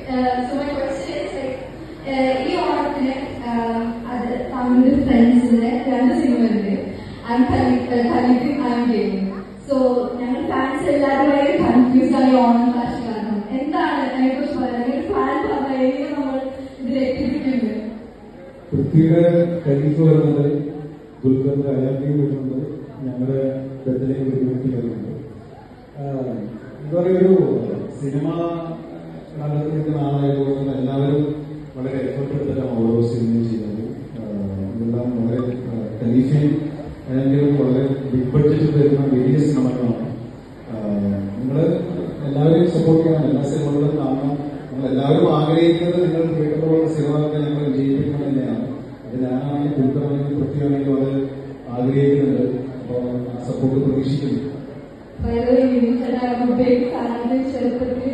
So my question is like, ഈ ഓണത്തിന് അത് താങ്കളുടെ ഫ്രണ്ട്സിന്റെ 2 സിനിമയുണ്ട്. I'm Khalid, I'm Gaming. So ഞങ്ങൾ ഫാൻസ് എല്ലാവരും വളരെ കൺഫ്യൂസ് ആയി ഓണം ഫാഷൻ കാരണം എന്താണ് അതിനെക്കുറിച്ച് പറയാൻ ഫാൻസ് എങ്ങനെ നമ്മൾ ഇതിലെത്തിയിട്ടുണ്ട്? പൃഥ്വിയുടെ കരിക്ക് വരുന്നത്, ദുൽഖറിന്റെ അയാൾക്ക് വരുന്നത്, ഞങ്ങളുടെ ബദലേക്ക് വരുന്നുണ്ട്. എന്താ പറയുക, ഒരു സിനിമ കാലത്ത് നിൽക്കുന്ന ആളായതുകൊണ്ട് എല്ലാവരും വളരെ എഫേർട്ട് എടുത്തിട്ടാണ് ഓരോ സിനിമയും ചെയ്യുന്നത്. ഇതെല്ലാം വളരെ ടെലിഫിൻ ആണെങ്കിലും വളരെ ബിഗ് ബഡ്ജറ്റ് വരുന്ന വലിയ സിനിമകളാണ്. നിങ്ങൾ എല്ലാവരെയും സപ്പോർട്ട് ചെയ്യണം, എല്ലാ സിനിമകളും കാണണം. നിങ്ങൾ എല്ലാവരും ആഗ്രഹിക്കുന്നത് നിങ്ങൾ കേട്ടിട്ടുള്ള സിനിമകളൊക്കെ ഞങ്ങൾ വിജയിപ്പിക്കണം തന്നെയാണ്. അത് ഞാനാണെങ്കിലും ദുൽഖറാണെങ്കിലും പൃഥ്വിയാണെങ്കിലും അത് ആഗ്രഹിക്കുന്നുണ്ട്. അപ്പോൾ ആ സപ്പോർട്ട് പ്രതീക്ഷിക്കുന്നു. ചെറുപ്പത്തിൽ